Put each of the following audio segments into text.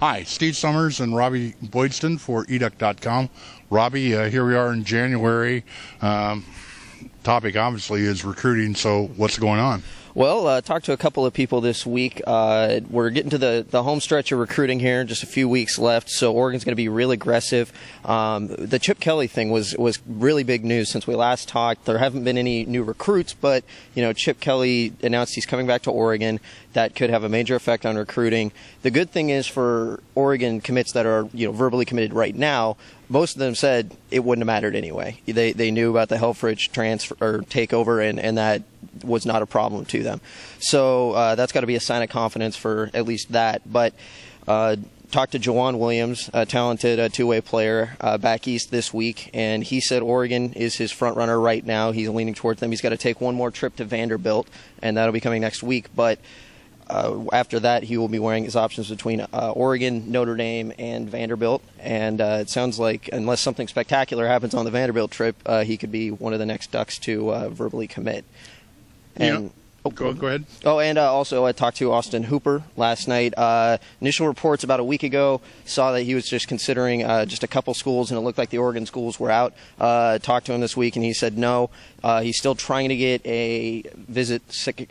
Hi, Steve Summers and Robby Boydstun for educ.com. Robby, here we are in January. Topic obviously is recruiting, so what's going on? Well, talked to a couple of people this week. We're getting to the home stretch of recruiting here, just a few weeks left, so Oregon's going to be really aggressive. The Chip Kelly thing was really big news since we last talked. There haven't been any new recruits, but Chip Kelly announced he's coming back to Oregon. That could have a major effect on recruiting. The good thing is for Oregon commits that are verbally committed right now, most of them said it wouldn't have mattered anyway. They knew about the Helfrich transfer or takeover, and that was not a problem to them. So that's got to be a sign of confidence for at least that. But talked to Jawan Williams, a talented two-way player back east this week, and he said Oregon is his front runner right now. He's leaning towards them. He's got to take one more trip to Vanderbilt, and that'll be coming next week. But after that, he will be weighing his options between Oregon, Notre Dame, and Vanderbilt. And it sounds like, unless something spectacular happens on the Vanderbilt trip, he could be one of the next Ducks to verbally commit. And go ahead. Oh, and also I talked to Austin Hooper last night. Initial reports about a week ago saw that he was just considering just a couple schools, and it looked like the Oregon schools were out. Talked to him this week, and he said no. He's still trying to get a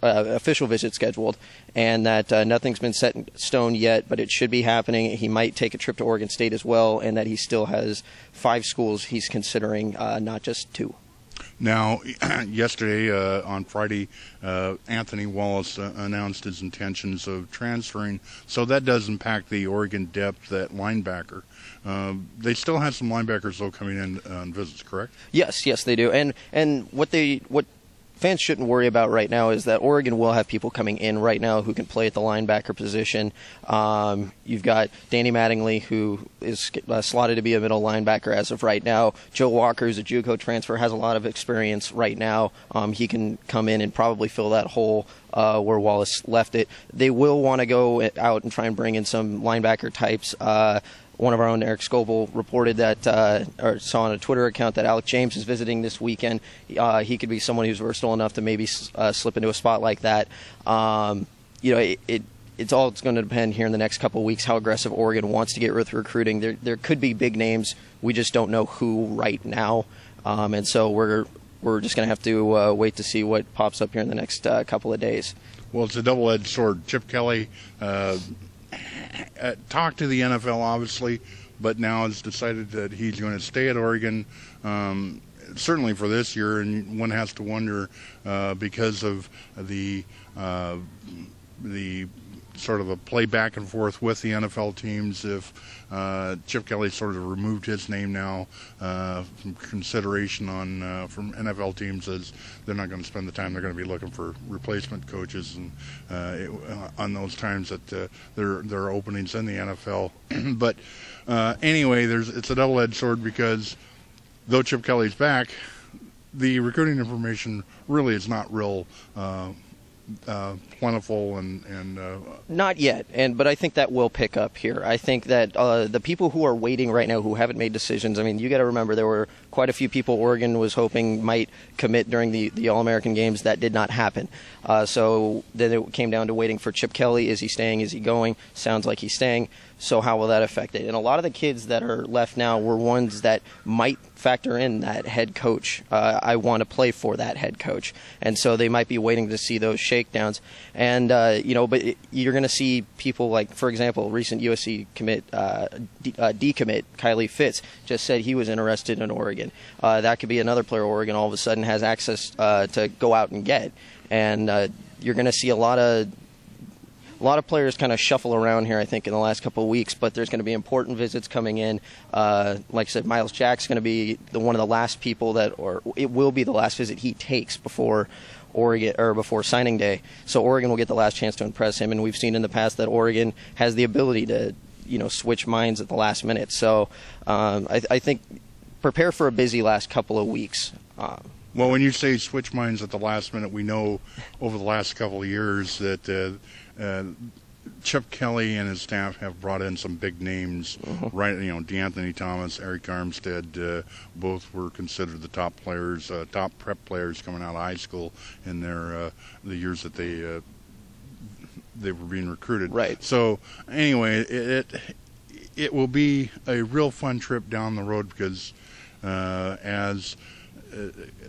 official visit scheduled, and that nothing's been set in stone yet, but it should be happening. He might take a trip to Oregon State as well, and that he still has 5 schools he's considering, not just 2. Now, yesterday, on Friday, Anthony Wallace announced his intentions of transferring, so that does impact the Oregon depth at linebacker. They still have some linebackers, though, coming in on visits, correct? Yes, they do. And what fans shouldn't worry about right now is that Oregon will have people coming in right now who can play at the linebacker position. You've got Danny Mattingly, who is slotted to be a middle linebacker as of right now. Joe Walker, who's a JUCO transfer, has a lot of experience right now. He can come in and probably fill that hole where Wallace left it. They will want to go out and try and bring in some linebacker types. One of our own, Eric Scoble, reported that, or saw on a Twitter account, that Alec James is visiting this weekend. He could be someone who's versatile enough to maybe slip into a spot like that. It's going to depend here in the next couple of weeks how aggressive Oregon wants to get with recruiting. There could be big names. We just don't know who right now, and so we're just going to have to wait to see what pops up here in the next couple of days. Well, it's a double-edged sword. Chip Kelly talked to the NFL, obviously, but now has decided that he's going to stay at Oregon, certainly for this year, and one has to wonder, because of the sort of a play back and forth with the NFL teams, if Chip Kelly sort of removed his name now from consideration from NFL teams, as they're not going to spend the time. They're going to be looking for replacement coaches and on those times that there are openings in the NFL. But anyway, it's a double-edged sword, because though Chip Kelly's back, the recruiting information really is not real plentiful and not yet, but I think that will pick up here. I think that the people who are waiting right now, who haven't made decisions, I mean, you got to remember there were quite a few people Oregon was hoping might commit during the All-American games. That did not happen. So then it came down to waiting for Chip Kelly. Is he staying? Is he going? Sounds like he's staying. So how will that affect it? And a lot of the kids that are left now were ones that might factor in that head coach. I want to play for that head coach. And so they might be waiting to see those shakedowns. And, but you're going to see people like, for example, recent USC decommit, Kylie Fitz, just said he was interested in Oregon. That could be another player Oregon all of a sudden has access to go out and get. And you're going to see a lot of players kind of shuffle around here, I think, in the last couple of weeks, but there's going to be important visits coming in. Like I said, Miles Jack's going to be one of the last people or it will be the last visit he takes before Oregon, or before signing day. So Oregon will get the last chance to impress him, and we've seen in the past that Oregon has the ability to, switch minds at the last minute. So I think prepare for a busy last couple of weeks. Well, when you say switch minds at the last minute, we know over the last couple of years that Chip Kelly and his staff have brought in some big names, right? DeAnthony Thomas, Eric Armstead, both were considered the top players, top prep players coming out of high school in the years that they were being recruited. Right. So anyway, it will be a real fun trip down the road because as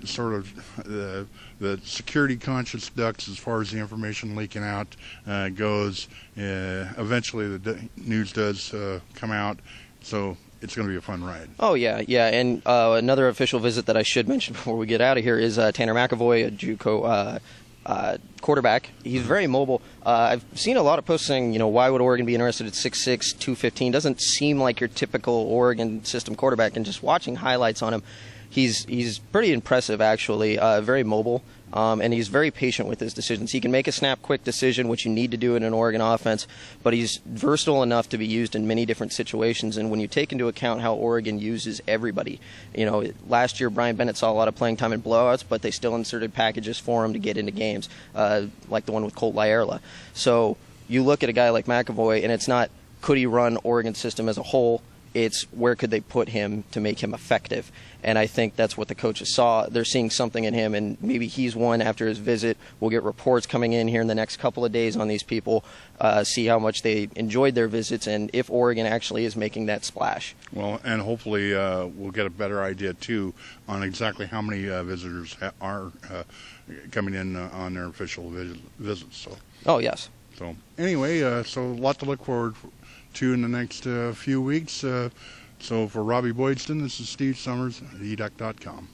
sort of the security conscious ducks, as far as the information leaking out goes, eventually the news does come out, so it's going to be a fun ride. Oh, yeah, yeah. And another official visit that I should mention before we get out of here is Tanner McAvoy, a JUCO quarterback. He's very mobile. I've seen a lot of posts saying, why would Oregon be interested at 6'6", 215? Doesn't seem like your typical Oregon system quarterback. And just watching highlights on him, he's pretty impressive, actually. Very mobile. And he's very patient with his decisions. He can make a snap quick decision, which you need to do in an Oregon offense, but he's versatile enough to be used in many different situations. And when you take into account how Oregon uses everybody, last year Brian Bennett saw a lot of playing time in blowouts, but they still inserted packages for him to get into games, like the one with Colt Lyerla. So you look at a guy like McAvoy, and it's not could he run Oregon system as a whole, it's where could they put him to make him effective. And I think that's what the coaches saw. They're seeing something in him, and maybe he's one after his visit. We'll get reports coming in here in the next couple of days on these people, see how much they enjoyed their visits and if Oregon actually is making that splash. Well, and hopefully we'll get a better idea, too, on exactly how many visitors are coming in on their official visits. So. Oh, yes. So, anyway, so a lot to look forward to in the next few weeks. So for Robby Boydstun, this is Steve Summers at educ.com.